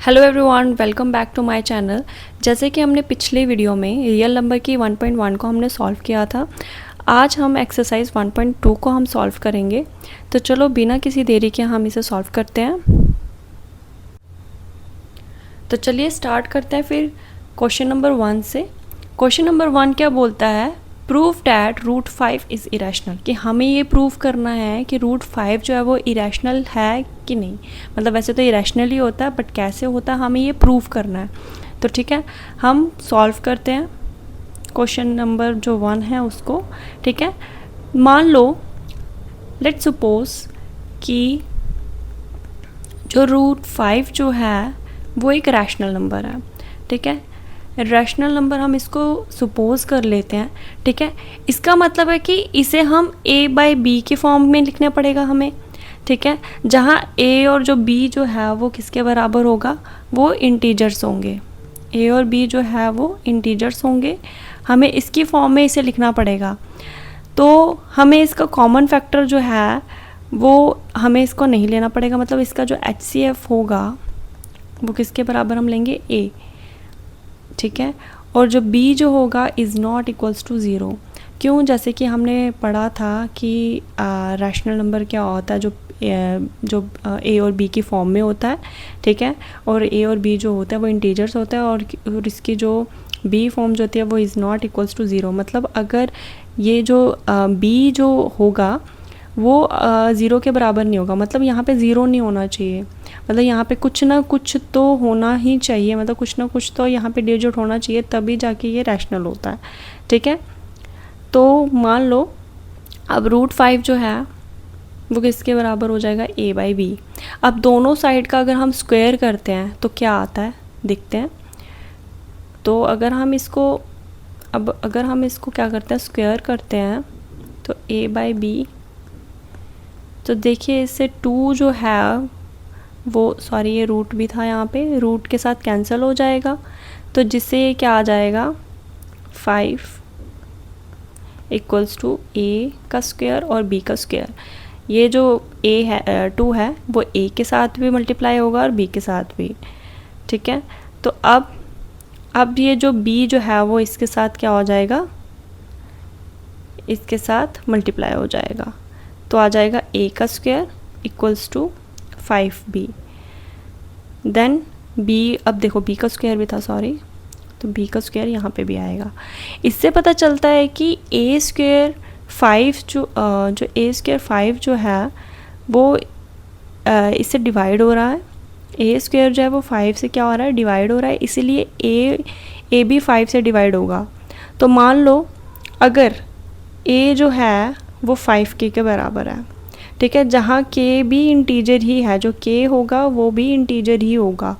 Hello everyone, welcome back to my channel. जैसे कि हमने पिछले वीडियो में रियल नंबर की 1.1 को हमने सॉल्व किया था, आज हम एक्सरसाइज 1.2 को हम सॉल्व करेंगे। तो चलो बिना किसी देरी के हम इसे सॉल्व करते हैं। तो चलिए स्टार्ट करते हैं फिर क्वेश्चन नंबर 1 से। क्वेश्चन नंबर 1 क्या बोलता है? Prove that root 5 is irrational, कि हमें ये प्रूव करना है कि रूट 5 जो है वो इरेशनल है कि नहीं। मतलब वैसे तो इरेशनल ही होता है, बट कैसे होता है हमें ये प्रूव करना है। तो ठीक है, हम सॉल्व करते हैं क्वेश्चन नंबर जो 1 है उसको। ठीक है, मान लो लेट्स सपोज कि जो रूट 5 जो है वो एक रैशनल नंबर है। ठीक है, रैशनल नंबर हम इसको सपोज कर लेते हैं। ठीक है, इसका मतलब है कि इसे हम a बाई बी के फॉर्म में लिखना पड़ेगा हमें। ठीक है, जहाँ a और जो b जो है वो किसके बराबर होगा? वो इंटीजर्स होंगे। a और b जो है वो इंटीजर्स होंगे, हमें इसकी फॉर्म में इसे लिखना पड़ेगा। तो हमें इसका कॉमन फैक्टर जो है वो हमें इसको नहीं लेना पड़ेगा। मतलब इसका जो HCF होगा वो किसके बराबर हम लेंगे? a। ठीक है, और जो b जो होगा is not equals to zero. क्यों? जैसे कि हमने पढ़ा था कि रैशनल नंबर क्या होता है, जो a और b की फॉर्म में होता है। ठीक है, और a और b जो होता है वो इंटीजर्स होता है, और इसकी जो b फॉर्म जो होती है वो is not equals to zero. मतलब अगर ये जो b जो होगा वो ज़ीरो के बराबर नहीं होगा, मतलब यहाँ पे ज़ीरो नहीं होना चाहिए। मतलब यहाँ पे कुछ ना कुछ तो होना ही चाहिए, मतलब कुछ ना कुछ तो यहाँ पे डिजिट होना चाहिए, तभी जाके ये रैशनल होता है। ठीक है, तो मान लो अब रूट 5 जो है वो किसके बराबर हो जाएगा? a by B. अब दोनों साइड का अगर हम स्क्वायर करते हैं तो क्या आता है देखते हैं। तो अगर हम इसको क्या करते हैं, स्क्वायर करते हैं, तो a बाई बी, तो देखिए इससे 2 जो है वो, सॉरी ये रूट भी था, यहाँ पे रूट के साथ कैंसिल हो जाएगा, तो जिससे ये क्या आ जाएगा? 5 इक्वल्स टू a का स्क्वायर और b का स्क्वायर। ये जो a है 2 है वो a के साथ भी मल्टीप्लाई होगा और b के साथ भी। ठीक है, तो अब ये जो b जो है वो इसके साथ क्या हो जाएगा? इसके साथ मल्टीप्लाई हो जाएगा, तो आ जाएगा a का square equals to 5b। Then b, अब देखो b का स्क्वायर भी था, सॉरी, तो b का स्क्वायर यहाँ पे भी आएगा। इससे पता चलता है कि a स्क्वायर 5 जो a स्क्वायर 5 जो है वो इससे डिवाइड हो रहा है। a स्क्वायर जो है वो 5 से क्या हो रहा है? डिवाइड हो रहा है, इसीलिए a भी 5 से डिवाइड होगा। तो मान लो अगर a जो है वो 5k के बराबर है। ठीक है, जहाँ k भी इंटीजर ही है, जो k होगा वो भी इंटीजर ही होगा।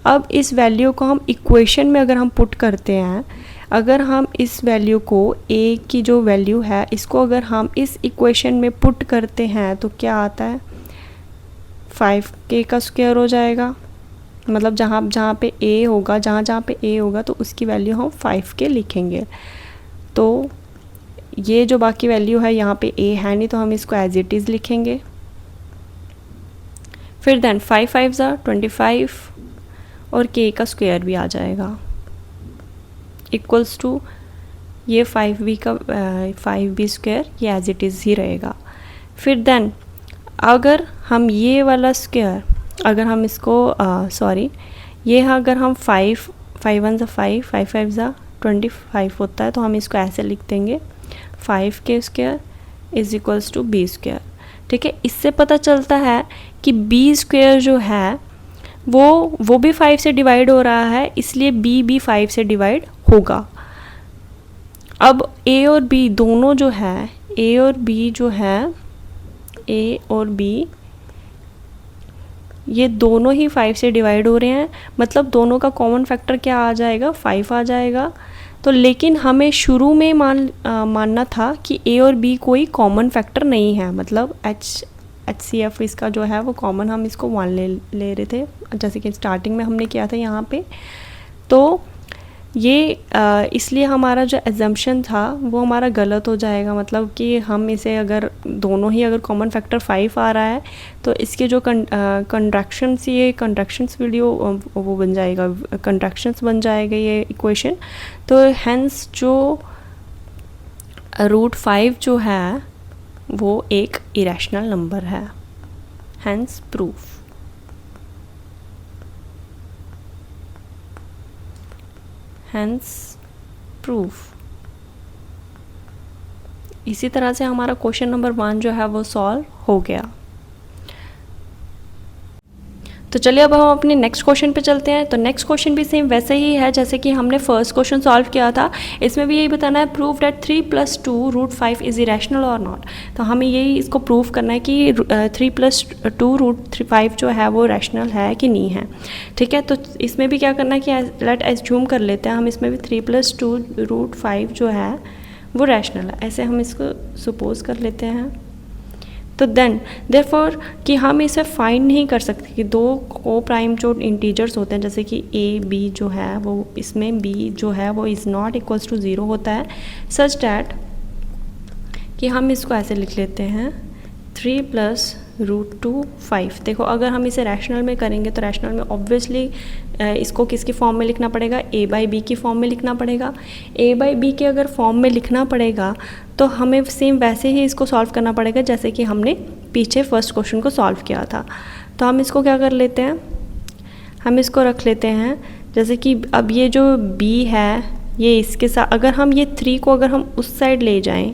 अब इस वैल्यू को हम इक्वेशन में अगर हम पुट करते हैं, अगर हम इस वैल्यू को a की जो वैल्यू है इसको अगर हम इस इक्वेशन में पुट करते हैं तो क्या आता है? 5k का स्क्वायर हो जाएगा। मतलब जहाँ पे a होगा, जहाँ पे a होगा तो उसकी वैल्यू हम 5k लिखेंगे। तो ये जो बाकी वैल्यू है यहाँ पे a है नहीं, तो हम इसको एज इट इज़ लिखेंगे। फिर देन 5 5 25 और k का स्क्वायर भी आ जाएगा इक्वल्स टू ये 5b का 5b स्क्वायर, ये एज इट इज़ ही रहेगा। फिर देन अगर हम ये वाला स्क्वायर, अगर हम इसको सॉरी ये अगर हम 5 5 1 5 5 5 25 होता है, तो हम इसको ऐसे लिख देंगे 5k square is equals to b square. ठीक है, इससे पता चलता है कि b स्क्वायर जो है वो भी 5 से डिवाइड हो रहा है, इसलिए b भी 5 से डिवाइड होगा। अब a और b दोनों जो है, a और b ये दोनों ही 5 से डिवाइड हो रहे हैं, मतलब दोनों का कॉमन फैक्टर क्या आ जाएगा? 5 आ जाएगा। तो लेकिन हमें शुरू में मानना था कि a और b कोई कॉमन फैक्टर नहीं है, मतलब HCF इसका जो है वो कॉमन, हम इसको 1 ले रहे थे, जैसे कि स्टार्टिंग में हमने किया था यहाँ पे। तो ये इसलिए हमारा जो एजम्पशन था वो हमारा गलत हो जाएगा, मतलब कि हम इसे अगर दोनों ही अगर कॉमन फैक्टर 5 आ रहा है तो इसके जो कंट्रैक्शंस, ये कंट्रैक्शंस वीडियो वो बन जाएगा, कंट्रैक्शंस बन जाएगा ये इक्वेशन। तो हैंस जो √5 जो है वो एक इरेशनल नंबर है, हैंस प्रूफ। Hence proof. इसी तरह से हमारा क्वेश्चन नंबर 1 जो है वो सॉल्व हो गया। तो चलिए अब हम अपने नेक्स्ट क्वेश्चन पे चलते हैं। तो नेक्स्ट क्वेश्चन भी सेम वैसे ही है जैसे कि हमने फर्स्ट क्वेश्चन सॉल्व किया था। इसमें भी यही बताना है, प्रूव दैट 3 + 2 √5 इज़ इरेशनल और नॉट। तो हमें यही इसको प्रूव करना है कि 3 + 2 √5 जो है वो रैशनल है कि नहीं है। ठीक है, तो इसमें भी क्या करना है कि लेट एज्यूम कर लेते हैं हम, इसमें भी 3 + 2 √5 जो है वो रैशनल है, ऐसे हम इसको सपोज कर लेते हैं। तो देन देयरफॉर कि हम इसे फाइंड नहीं कर सकते कि दो को प्राइम जो इंटीजर्स होते हैं जैसे कि a b जो है वो, इसमें b जो है वो इज़ नॉट इक्वल्स टू 0 होता है, सच डैट कि हम इसको ऐसे लिख लेते हैं 3 + √2 5। देखो अगर हम इसे रैशनल में करेंगे तो रैशनल में ऑब्वियसली इसको किसकी फॉर्म में लिखना पड़ेगा, a/b की फॉर्म में लिखना पड़ेगा। a/b के अगर फॉर्म में लिखना पड़ेगा तो हमें सेम वैसे ही इसको सॉल्व करना पड़ेगा जैसे कि हमने पीछे फर्स्ट क्वेश्चन को सॉल्व किया था। तो हम इसको क्या कर लेते हैं, हम इसको रख लेते हैं जैसे कि अब ये जो b है ये इसके साथ, अगर हम ये 3 को अगर हम उस साइड ले जाएं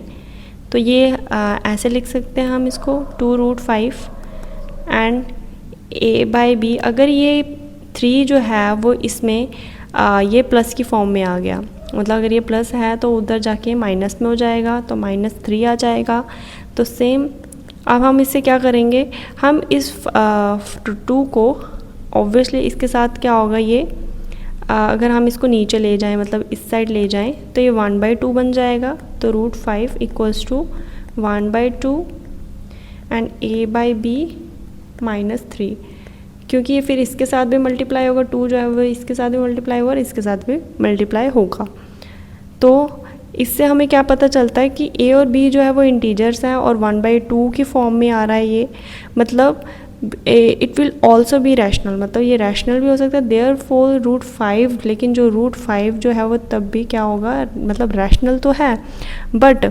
तो ये ऐसे लिख सकते हैं हम इसको 2 √5 एंड a/b। अगर ये 3 जो है वो इसमें ये प्लस की फॉर्म में आ गया, मतलब अगर ये प्लस है तो उधर जाके माइनस में हो जाएगा तो -3 आ जाएगा। तो सेम अब हम इससे क्या करेंगे, हम इस 2 को ऑब्वियसली इसके साथ क्या होगा, ये अगर हम इसको नीचे ले जाएं मतलब इस साइड ले जाएं तो ये 1/2 बन जाएगा। तो √5 = 1/2 एंड a/b -3, क्योंकि ये फिर इसके साथ भी मल्टीप्लाई होगा, 2 जो है वो इसके साथ भी मल्टीप्लाई होगा और इसके साथ भी मल्टीप्लाई होगा। तो इससे हमें क्या पता चलता है कि a और b जो है वो इंटीजर्स हैं और 1/2 की फॉर्म में आ रहा है ये, मतलब it will also be rational, मतलब ये रैशनल भी हो सकता है। देयरफॉर √5, लेकिन जो √5 जो है वो तब भी क्या होगा, मतलब रैशनल तो है बट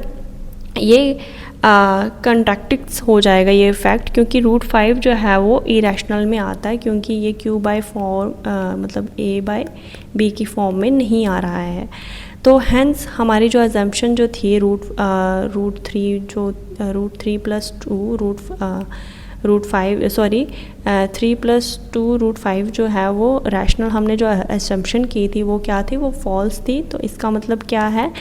ये कंट्रैक्टिक्स हो जाएगा ये फैक्ट, क्योंकि √5 जो है वो इरेशनल में आता है क्योंकि ये q/4 मतलब a/b की फॉर्म में नहीं आ रहा है। तो हैंस हमारी जो अजम्पशन जो थी √3 जो √3 + 2 √5 सॉरी 3 + 2 √5 जो है वो रैशनल, हमने जो असम्पशन की थी वो क्या थी, वो फॉल्स थी। तो इसका मतलब क्या है,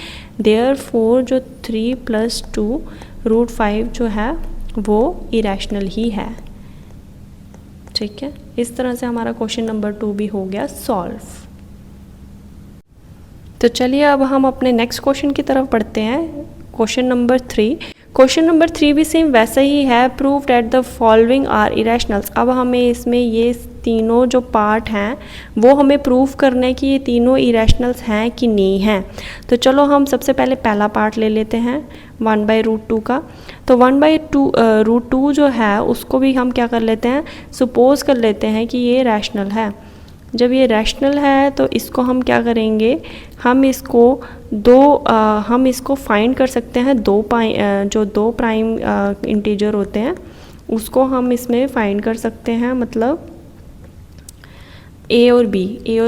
देयरफॉर जो 3 + 2 √5 जो है वो इरेशनल ही है। ठीक है, इस तरह से हमारा क्वेश्चन नंबर 2 भी हो गया सॉल्व। तो चलिए अब हम अपने नेक्स्ट क्वेश्चन की तरफ बढ़ते हैं, क्वेश्चन नंबर 3। क्वेश्चन नंबर 3 भी सेम वैसा ही है, prove that the following are irrationals. अब हमें इसमें ये तीनों जो पार्ट हैं वो हमें प्रूव करना है कि ये तीनों इरेशनल्स हैं कि नहीं हैं। तो चलो हम सबसे पहले पहला पार्ट ले लेते हैं 1/√2 का। तो 1/√2 जो है उसको भी हम क्या कर लेते हैं, सपोज कर लेते हैं कि ये रैशनल है। जब ये रैशनल है तो इसको हम क्या करेंगे, हम इसको हम इसको फाइंड कर सकते हैं जो दो प्राइम इंटीजर होते हैं उसको हम इसमें फाइंड कर सकते हैं, मतलब a और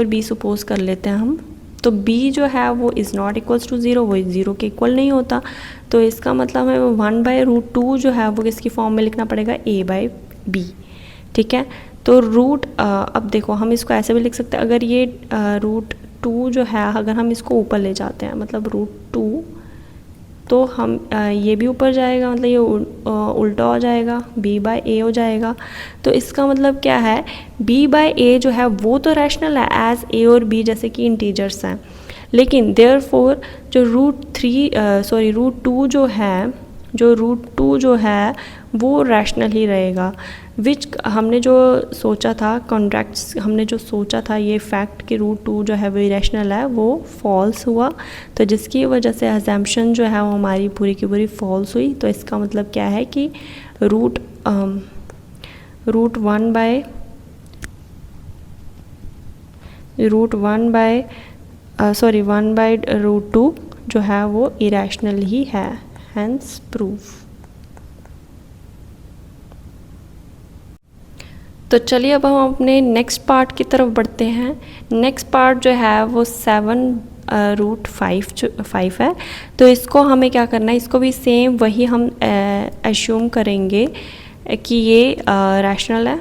b सपोज कर लेते हैं हम। तो b जो है वो इज़ नॉट इक्वल्स टू 0, वो 0 के इक्वल नहीं होता। तो इसका मतलब है 1/√2 जो है वो किसकी फॉर्म में लिखना पड़ेगा, a/b। ठीक है, तो अब देखो हम इसको ऐसे भी लिख सकते हैं, अगर ये √2 जो है अगर हम इसको ऊपर ले जाते हैं मतलब √2 तो हम ये भी ऊपर जाएगा, मतलब ये उल्टा हो जाएगा, b/a हो जाएगा। तो इसका मतलब क्या है, b/a जो है वो तो रैशनल है एज a और b जैसे कि इंटीजर्स हैं, लेकिन देयरफॉर जो √2 जो है वो रैशनल ही रहेगा। विच हमने जो सोचा था कॉन्ट्रैक्ट्स, हमने जो सोचा था ये फैक्ट कि रूट 2 जो है वो इरेशनल है, वो फॉल्स हुआ। तो जिसकी वजह से अजम्पशन जो है वो हमारी पूरी की पूरी फॉल्स हुई। तो इसका मतलब क्या है कि रूट 1 बाय रूट 2 जो है वो इरेशनल ही है, हैंस प्रूफ। तो चलिए अब हम अपने नेक्स्ट पार्ट की तरफ बढ़ते हैं। नेक्स्ट पार्ट जो है वो 7√5 है। तो इसको हमें क्या करना है, इसको भी सेम वही हम एश्यूम करेंगे कि ये रैशनल है,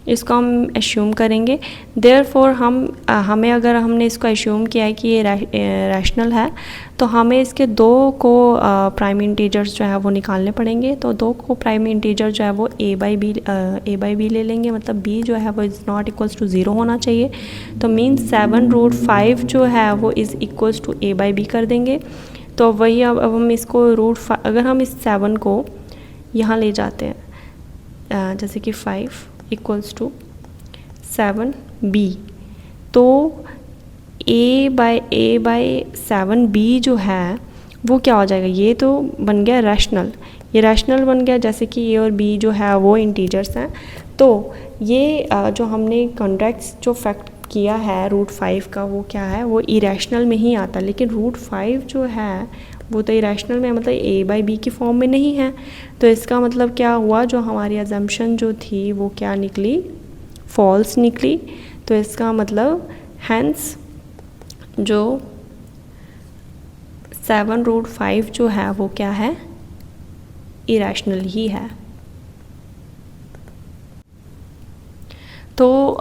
इसको हम एश्यूम करेंगे। देयरफॉर हमें अगर हमने इसको एश्यूम किया है कि ये रैशनल है, तो हमें इसके दो को प्राइम इंटीजर्स जो है वो निकालने पड़ेंगे। तो दो को प्राइम इंटीजर जो है वो a बाई बी ले लेंगे, मतलब b जो है वो इज़ नॉट इक्वल्स टू 0 होना चाहिए। तो मीन्स 7√5 जो है वो is equals to a by B कर देंगे। तो वही अब हम इसको अगर हम इस 7 को यहाँ ले जाते हैं, जैसे कि 5 इक्वल्स टू 7b, तो a बाई 7b जो है वो क्या हो जाएगा, ये तो बन गया रैशनल, ये रैशनल बन गया, जैसे कि a और b जो है वो इंटीजर्स हैं। तो ये जो हमने कॉन्ट्रैक्ट्स जो फैक्ट किया है रूट 5 का, वो क्या है, वो इरेशनल में ही आता है। लेकिन रूट 5 जो है वो तो इरेशनल में, मतलब a बाई बी की फॉर्म में नहीं है। तो इसका मतलब क्या हुआ, जो हमारी अजम्पशन जो थी वो क्या निकली, फॉल्स निकली। तो इसका मतलब हैंस जो 7√5 जो है वो क्या है, इरेशनल ही है। तो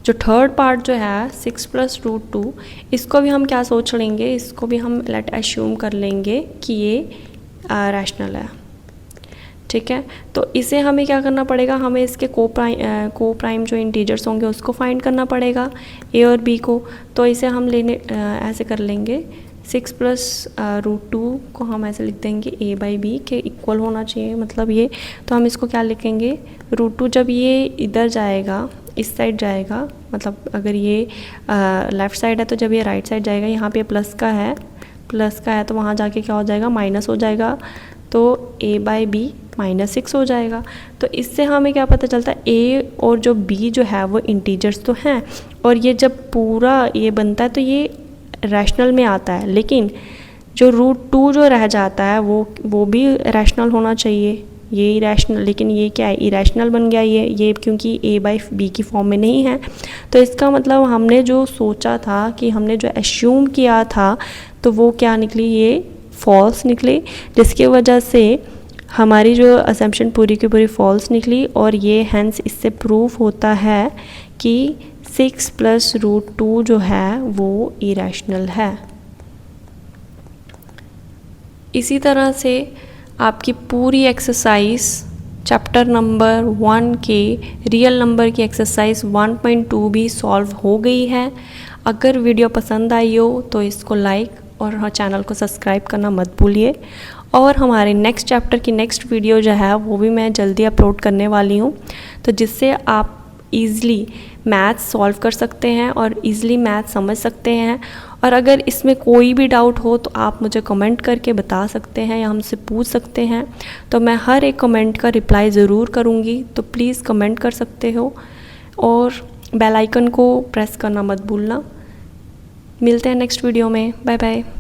जो थर्ड पार्ट जो है 6 + √2, इसको भी हम क्या सोच लेंगे, इसको भी हम लेट एश्यूम कर लेंगे कि ये रैशनल है, ठीक है। तो इसे हमें क्या करना पड़ेगा, हमें इसके को प्राइम जो इंटीजर्स होंगे उसको फाइंड करना पड़ेगा, a और b को। तो इसे हम ऐसे कर लेंगे, 6 + √2 को हम ऐसे लिख देंगे a बाई बी के इक्वल होना चाहिए, मतलब ये। तो हम इसको क्या लिखेंगे, √2 जब ये इधर जाएगा, इस साइड जाएगा, मतलब अगर ये लेफ़्ट साइड है तो जब ये राइट साइड जाएगा, यहाँ पे प्लस का है तो वहाँ जाके क्या हो जाएगा, माइनस हो जाएगा। तो a बाई बी -6 हो जाएगा। तो इससे हमें क्या पता चलता है, a और जो b जो है वो इंटीजर्स तो हैं, और ये जब पूरा ये बनता है तो ये रैशनल में आता है। लेकिन जो √2 जो रह जाता है वो भी रैशनल होना चाहिए, ये इरेशनल, लेकिन ये क्या है, इरेशनल बन गया ये क्योंकि a बाई बी की फॉर्म में नहीं है। तो इसका मतलब हमने जो सोचा था, कि हमने जो एश्यूम किया था, तो वो क्या निकली, ये फॉल्स निकली, जिसकी वजह से हमारी जो असम्पशन पूरी की पूरी फॉल्स निकली। और ये हैंस इससे प्रूफ होता है कि 6 + √2 जो है वो इरेशनल है। इसी तरह से आपकी पूरी एक्सरसाइज चैप्टर नंबर 1 के रियल नंबर की एक्सरसाइज 1.2 भी सॉल्व हो गई है। अगर वीडियो पसंद आई हो तो इसको लाइक और चैनल को सब्सक्राइब करना मत भूलिए। और हमारे नेक्स्ट चैप्टर की नेक्स्ट वीडियो जो है वो भी मैं जल्दी अपलोड करने वाली हूँ, तो जिससे आप ईज़िली मैथ्स सॉल्व कर सकते हैं और ईज़िली मैथ्स समझ सकते हैं। और अगर इसमें कोई भी डाउट हो तो आप मुझे कमेंट करके बता सकते हैं या हमसे पूछ सकते हैं, तो मैं हर एक कमेंट का रिप्लाई ज़रूर करूँगी। तो प्लीज़ कमेंट कर सकते हो और बेल आइकन को प्रेस करना मत भूलना। मिलते हैं नेक्स्ट वीडियो में, बाय बाय।